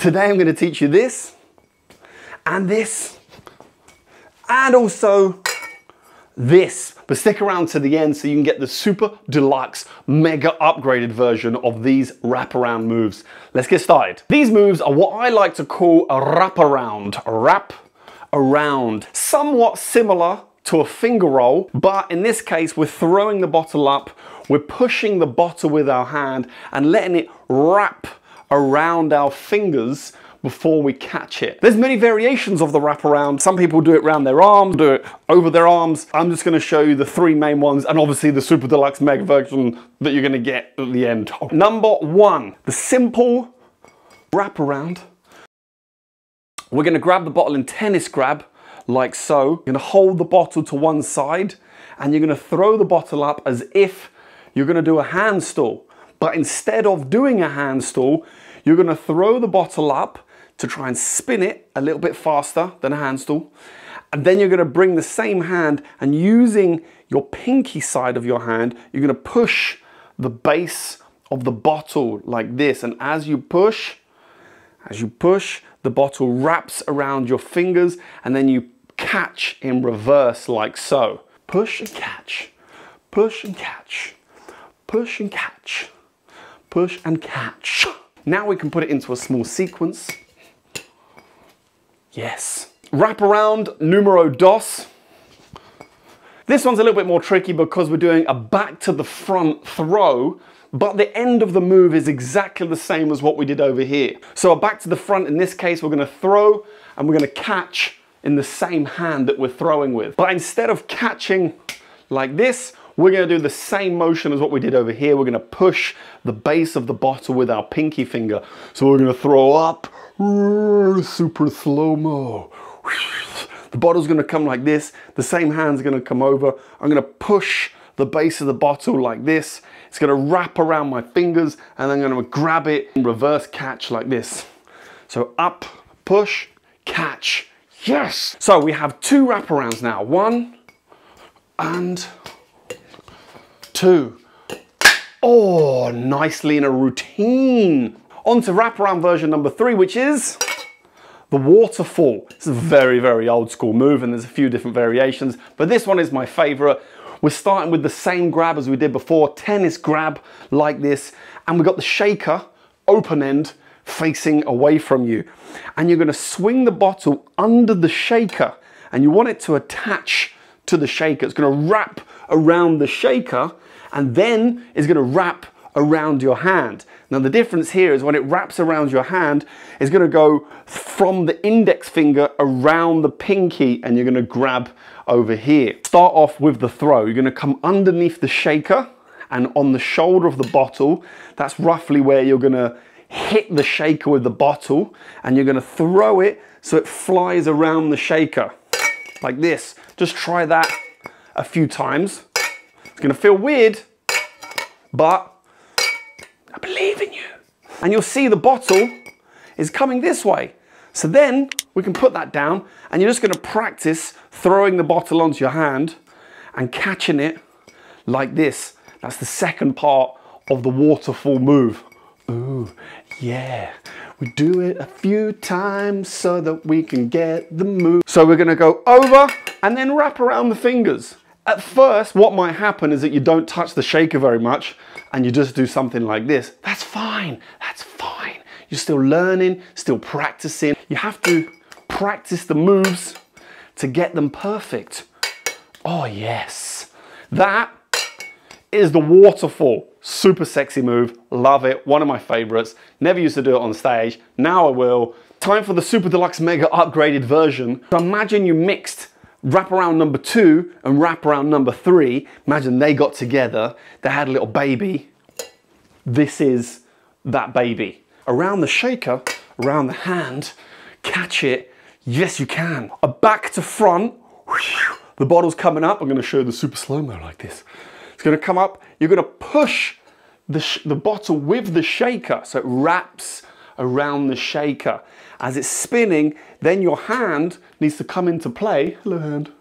Today I'm going to teach you this, and this, and also this. But stick around to the end so you can get the super deluxe, mega upgraded version of these wraparound moves. Let's get started. These moves are what I like to call a wraparound. Wrap around. Somewhat similar to a finger roll, but in this case, we're throwing the bottle up, we're pushing the bottle with our hand and letting it wrap around our fingers before we catch it. There's many variations of the wraparound. Some people do it around their arms, do it over their arms. I'm just gonna show you the three main ones and obviously the super deluxe mega version that you're gonna get at the end. Number one, the simple wraparound. We're gonna grab the bottle in tennis grab, like so. You're gonna hold the bottle to one side and you're gonna throw the bottle up as if you're gonna do a handstand. But instead of doing a handstand, you're gonna throw the bottle up to try and spin it a little bit faster than a handstand. And then you're gonna bring the same hand and using your pinky side of your hand, you're gonna push the base of the bottle like this. And as you push, the bottle wraps around your fingers and then you catch in reverse like so. Push and catch, push and catch, push and catch, push and catch. Now we can put it into a small sequence. Yes. Wraparound numero dos. This one's a little bit more tricky because we're doing a back to the front throw, but the end of the move is exactly the same as what we did over here. So a back to the front, in this case, we're gonna throw and we're gonna catch in the same hand that we're throwing with. But instead of catching like this, we're gonna do the same motion as what we did over here. We're gonna push the base of the bottle with our pinky finger. So we're gonna throw up, super slow-mo. The bottle's gonna come like this. The same hand's gonna come over. I'm gonna push the base of the bottle like this. It's gonna wrap around my fingers and then I'm gonna grab it and reverse catch like this. So up, push, catch, yes! So we have two wraparounds now. One and two. Oh, nicely in a routine. On to wraparound version number three, which is the waterfall. It's a very, very old school move and there's a few different variations, but this one is my favorite. We're starting with the same grab as we did before, tennis grab like this, and we've got the shaker, open end, facing away from you. And you're gonna swing the bottle under the shaker and you want it to attach to the shaker. It's gonna wrap around the shaker and then it's gonna wrap around your hand. Now the difference here is when it wraps around your hand, it's gonna go from the index finger around the pinky and you're gonna grab over here. Start off with the throw. You're gonna come underneath the shaker and on the shoulder of the bottle, that's roughly where you're gonna hit the shaker with the bottle and you're gonna throw it so it flies around the shaker like this. Just try that a few times. It's gonna feel weird, but I believe in you. And you'll see the bottle is coming this way. So then we can put that down and you're just gonna practice throwing the bottle onto your hand and catching it like this. That's the second part of the waterfall move. Ooh, yeah. We do it a few times so that we can get the move. So we're gonna go over and then wrap around the fingers. At first, what might happen is that you don't touch the shaker very much and you just do something like this. That's fine, that's fine. You're still learning, still practicing. You have to practice the moves to get them perfect. Oh yes. That is the waterfall. Super sexy move, love it, one of my favorites. Never used to do it on stage, now I will. Time for the super deluxe mega upgraded version. So imagine you mixed wraparound number 2 and wraparound number 3. Imagine they got together, they had a little baby. This is that baby. Around the shaker, around the hand, catch it. Yes, you can. A back to front, the bottle's coming up. I'm gonna show you the super slow-mo like this. It's gonna come up, you're gonna push the bottle with the shaker so it wraps around the shaker. As it's spinning, then your hand needs to come into play. Hello hand.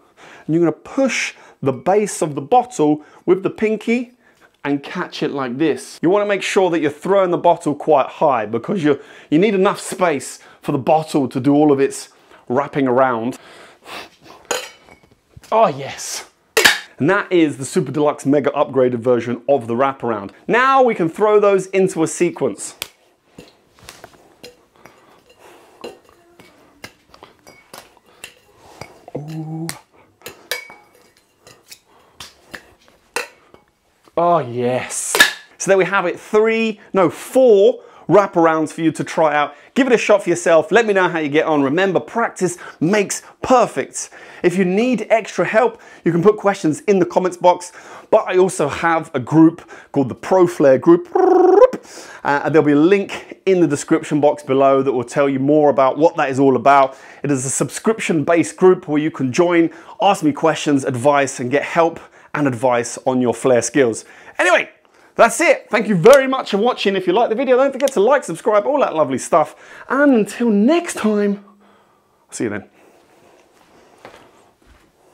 And you're gonna push the base of the bottle with the pinky and catch it like this. You want to make sure that you're throwing the bottle quite high because you need enough space for the bottle to do all of its wrapping around. Oh yes. And that is the Super Deluxe Mega upgraded version of the wraparound. Now we can throw those into a sequence. Ooh. Oh yes. So there we have it, 4 wraparounds for you to try out. Give it a shot for yourself. Let me know how you get on. Remember, practice makes perfect. If you need extra help, you can put questions in the comments box. But I also have a group called the Pro Flair group. And there'll be a link in the description box below that will tell you more about what that is all about. It is a subscription-based group where you can join, ask me questions, advice, and get help and advice on your flare skills. Anyway, that's it. Thank you very much for watching. If you liked the video, don't forget to like, subscribe, all that lovely stuff. And until next time, I'll see you then.